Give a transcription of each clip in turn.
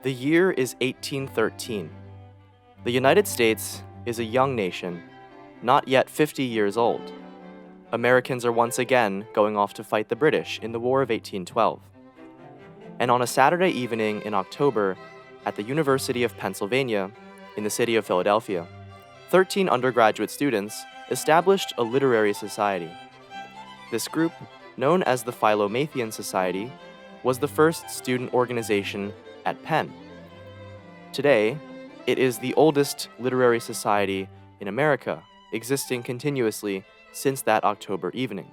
The year is 1813. The United States is a young nation, not yet 50 years old. Americans are once again going off to fight the British in the War of 1812. And on a Saturday evening in October, at the University of Pennsylvania, in the city of Philadelphia, 13 undergraduate students established a literary society. This group, known as the Philomathean Society, was the first student organization at Penn. Today, it is the oldest literary society in America, existing continuously since that October evening.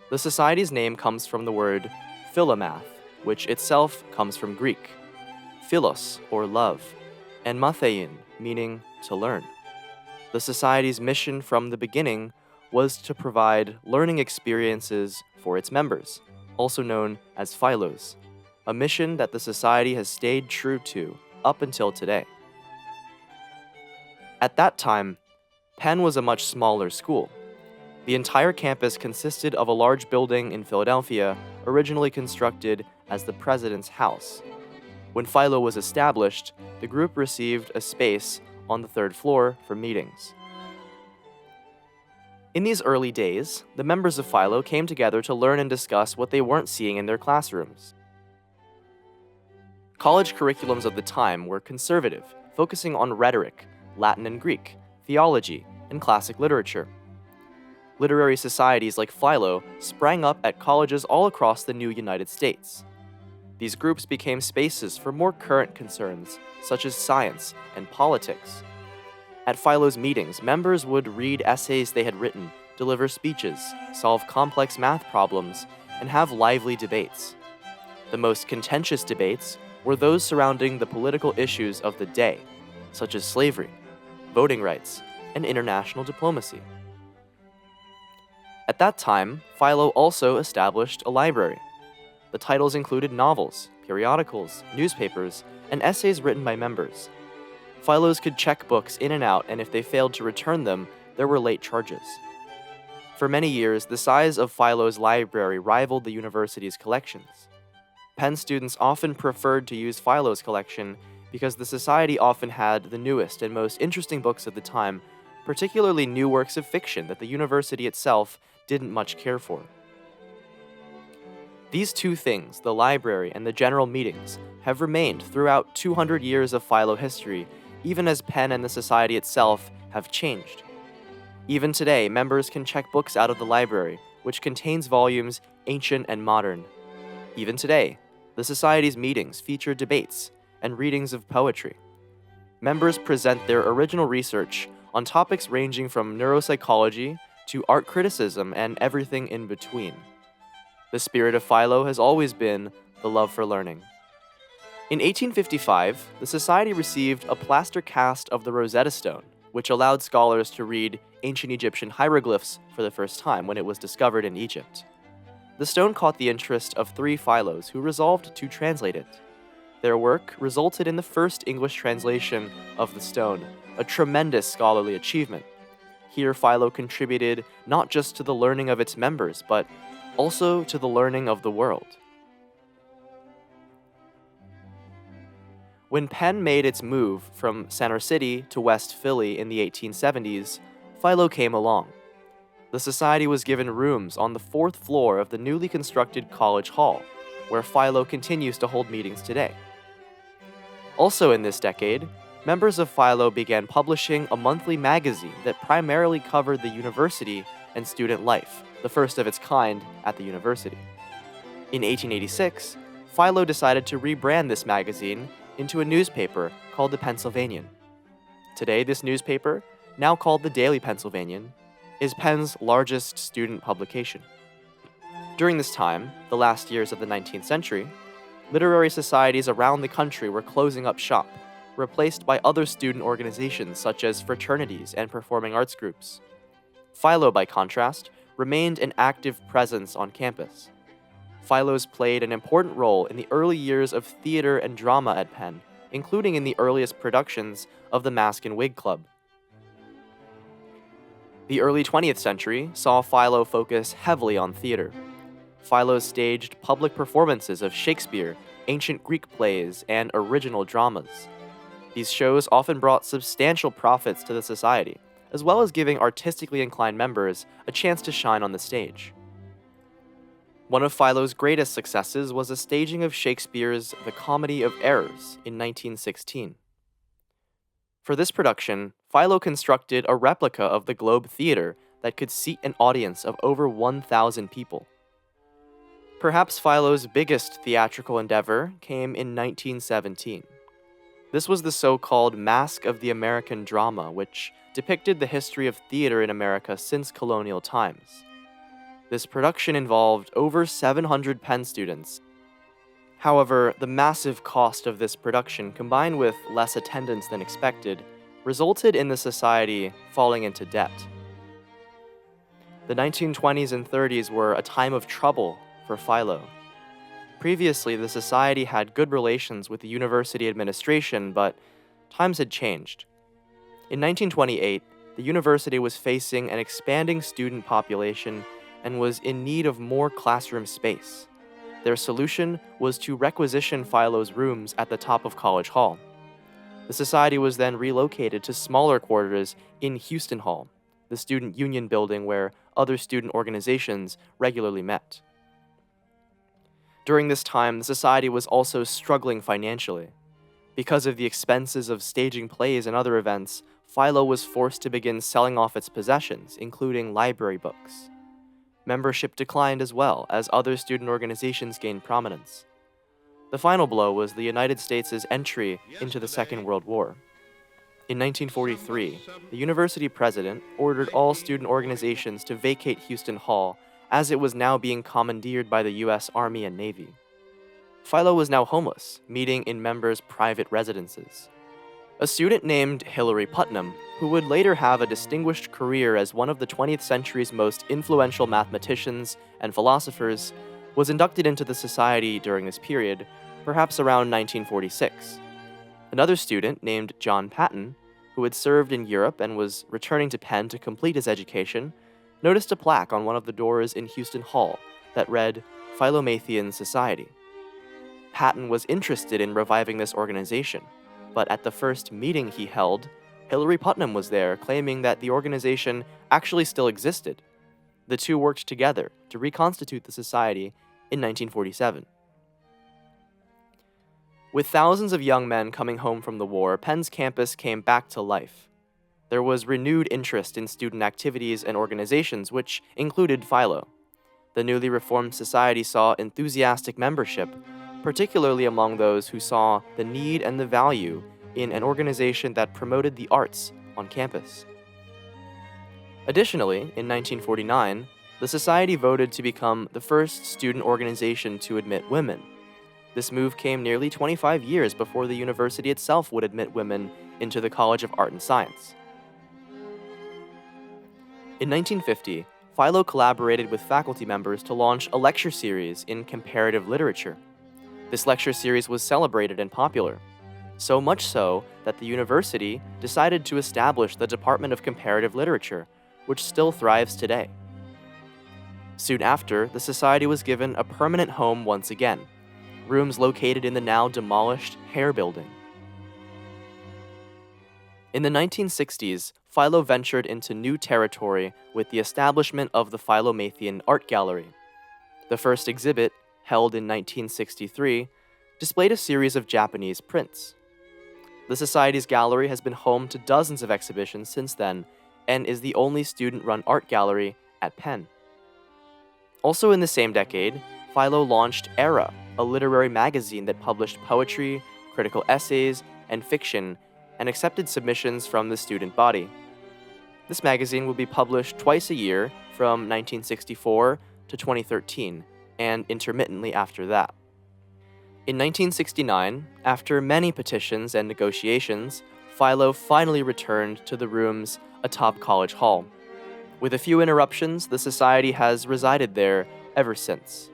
The society's name comes from the word philomath, which itself comes from Greek, philos, or love, and mathein, meaning to learn. The society's mission from the beginning was to provide learning experiences for its members, also known as philos, a mission that the society has stayed true to up until today. At that time, Penn was a much smaller school. The entire campus consisted of a large building in Philadelphia, originally constructed as the President's House. When Philo was established, the group received a space on the third floor for meetings. In these early days, the members of Philo came together to learn and discuss what they weren't seeing in their classrooms. College curriculums of the time were conservative, focusing on rhetoric, Latin and Greek, theology, and classic literature. Literary societies like Philo sprang up at colleges all across the new United States. These groups became spaces for more current concerns, such as science and politics. At Philo's meetings, members would read essays they had written, deliver speeches, solve complex math problems, and have lively debates. The most contentious debates were those surrounding the political issues of the day, such as slavery, voting rights, and international diplomacy. At that time, Philo also established a library. The titles included novels, periodicals, newspapers, and essays written by members. Philos could check books in and out, and if they failed to return them, there were late charges. For many years, the size of Philo's library rivaled the university's collections. Penn students often preferred to use Philo's collection because the society often had the newest and most interesting books of the time, particularly new works of fiction that the university itself didn't much care for. These two things, the library and the general meetings, have remained throughout 200 years of Philo history, even as Penn and the society itself have changed. Even today, members can check books out of the library, which contains volumes ancient and modern. Even today, the society's meetings feature debates and readings of poetry. Members present their original research on topics ranging from neuropsychology to art criticism and everything in between. The spirit of Philo has always been the love for learning. In 1855, the society received a plaster cast of the Rosetta Stone, which allowed scholars to read ancient Egyptian hieroglyphs for the first time when it was discovered in Egypt. The stone caught the interest of 3 Philos who resolved to translate it. Their work resulted in the first English translation of the stone, a tremendous scholarly achievement. Here, Philo contributed not just to the learning of its members, but also to the learning of the world. When Penn made its move from Center City to West Philly in the 1870s, Philo came along. The society was given rooms on the 4th floor of the newly constructed College Hall, where Philo continues to hold meetings today. Also in this decade, members of Philo began publishing a monthly magazine that primarily covered the university and student life, the first of its kind at the university. In 1886, Philo decided to rebrand this magazine into a newspaper called the Pennsylvanian. Today, this newspaper, now called the Daily Pennsylvanian, is Penn's largest student publication. During this time, the last years of the 19th century, literary societies around the country were closing up shop, replaced by other student organizations such as fraternities and performing arts groups. Philo, by contrast, remained an active presence on campus. Philos played an important role in the early years of theater and drama at Penn, including in the earliest productions of the Mask and Wig Club. The early 20th century saw Philo focus heavily on theater. Philo staged public performances of Shakespeare, ancient Greek plays, and original dramas. These shows often brought substantial profits to the society, as well as giving artistically inclined members a chance to shine on the stage. One of Philo's greatest successes was a staging of Shakespeare's The Comedy of Errors in 1916. For this production, Philo constructed a replica of the Globe Theatre that could seat an audience of over 1,000 people. Perhaps Philo's biggest theatrical endeavor came in 1917. This was the so-called Masque of the American Drama, which depicted the history of theater in America since colonial times. This production involved over 700 Penn students. However, the massive cost of this production, combined with less attendance than expected, resulted in the society falling into debt. The 1920s and 30s were a time of trouble for Philo. Previously, the society had good relations with the university administration, but times had changed. In 1928, the university was facing an expanding student population and was in need of more classroom space. Their solution was to requisition Philo's rooms at the top of College Hall. The society was then relocated to smaller quarters in Houston Hall, the student union building where other student organizations regularly met. During this time, the society was also struggling financially. Because of the expenses of staging plays and other events, Philo was forced to begin selling off its possessions, including library books. Membership declined as well as other student organizations gained prominence. The final blow was the United States' entry into the Second World War. In 1943, the university president ordered all student organizations to vacate Houston Hall, as it was now being commandeered by the U.S. Army and Navy. Philo was now homeless, meeting in members' private residences. A student named Hilary Putnam, who would later have a distinguished career as one of the 20th century's most influential mathematicians and philosophers, was inducted into the society during this period, perhaps around 1946. Another student named John Patton, who had served in Europe and was returning to Penn to complete his education, noticed a plaque on one of the doors in Houston Hall that read, Philomathean Society. Patton was interested in reviving this organization, but at the first meeting he held, Hilary Putnam was there, claiming that the organization actually still existed. The two worked together to reconstitute the society in 1947. With thousands of young men coming home from the war, Penn's campus came back to life. There was renewed interest in student activities and organizations, which included Philo. The newly reformed society saw enthusiastic membership, particularly among those who saw the need and the value in an organization that promoted the arts on campus. Additionally, in 1949, the society voted to become the first student organization to admit women. This move came nearly 25 years before the university itself would admit women into the College of Art and Science. In 1950, Philo collaborated with faculty members to launch a lecture series in comparative literature. This lecture series was celebrated and popular, so much so that the university decided to establish the Department of Comparative Literature, which still thrives today. Soon after, the society was given a permanent home once again, rooms located in the now demolished Hare Building. In the 1960s, Philo ventured into new territory with the establishment of the Philomathean Art Gallery. The first exhibit, held in 1963, displayed a series of Japanese prints. The Society's gallery has been home to dozens of exhibitions since then, and is the only student-run art gallery at Penn. Also in the same decade, Philo launched Era, a literary magazine that published poetry, critical essays, and fiction, and accepted submissions from the student body. This magazine would be published twice a year from 1964 to 2013, and intermittently after that. In 1969, after many petitions and negotiations, Philo finally returned to the rooms atop College Hall. With a few interruptions, the society has resided there ever since.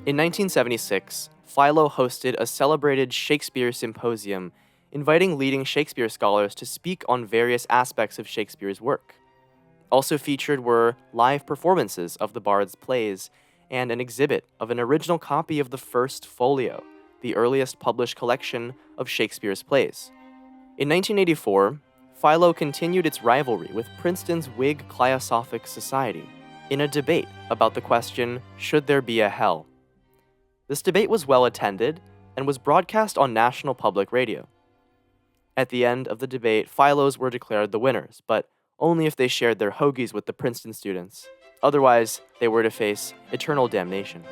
In 1976, Philo hosted a celebrated Shakespeare symposium, inviting leading Shakespeare scholars to speak on various aspects of Shakespeare's work. Also featured were live performances of the Bard's plays and an exhibit of an original copy of the first folio, the earliest published collection of Shakespeare's plays. In 1984, Philo continued its rivalry with Princeton's Whig Cliosophic Society in a debate about the question, should there be a hell? This debate was well attended and was broadcast on national public radio. At the end of the debate, Philos were declared the winners, but only if they shared their hoagies with the Princeton students. Otherwise, they were to face eternal damnation.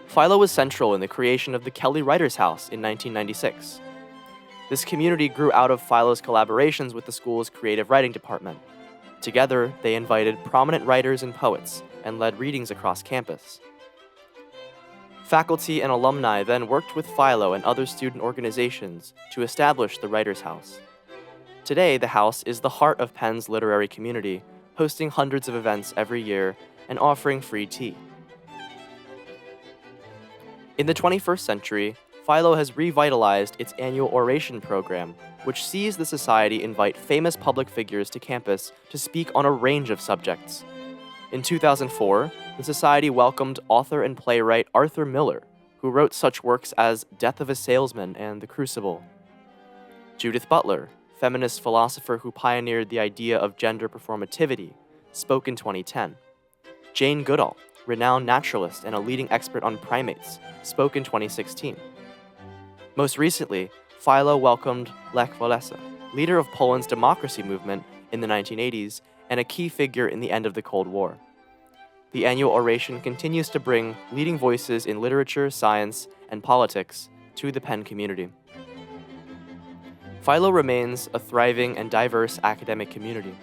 Philo was central in the creation of the Kelly Writers House in 1996. This community grew out of Philo's collaborations with the school's creative writing department. Together, they invited prominent writers and poets and led readings across campus. Faculty and alumni then worked with Philo and other student organizations to establish the Writers' House. Today, the house is the heart of Penn's literary community, hosting hundreds of events every year and offering free tea. In the 21st century, Philo has revitalized its Annual Oration program, which sees the society invite famous public figures to campus to speak on a range of subjects. In 2004, the society welcomed author and playwright Arthur Miller, who wrote such works as Death of a Salesman and The Crucible. Judith Butler, feminist philosopher who pioneered the idea of gender performativity, spoke in 2010. Jane Goodall, renowned naturalist and a leading expert on primates, spoke in 2016. Most recently, Philo welcomed Lech Walesa, leader of Poland's democracy movement in the 1980s and a key figure in the end of the Cold War. The Annual Oration continues to bring leading voices in literature, science, and politics to the Penn community. Philo remains a thriving and diverse academic community.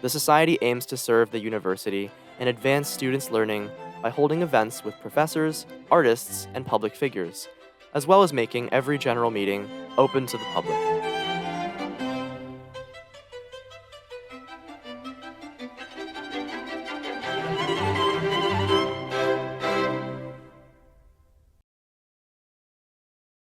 The society aims to serve the university and advance students' learning by holding events with professors, artists, and public figures, as well as making every general meeting open to the public.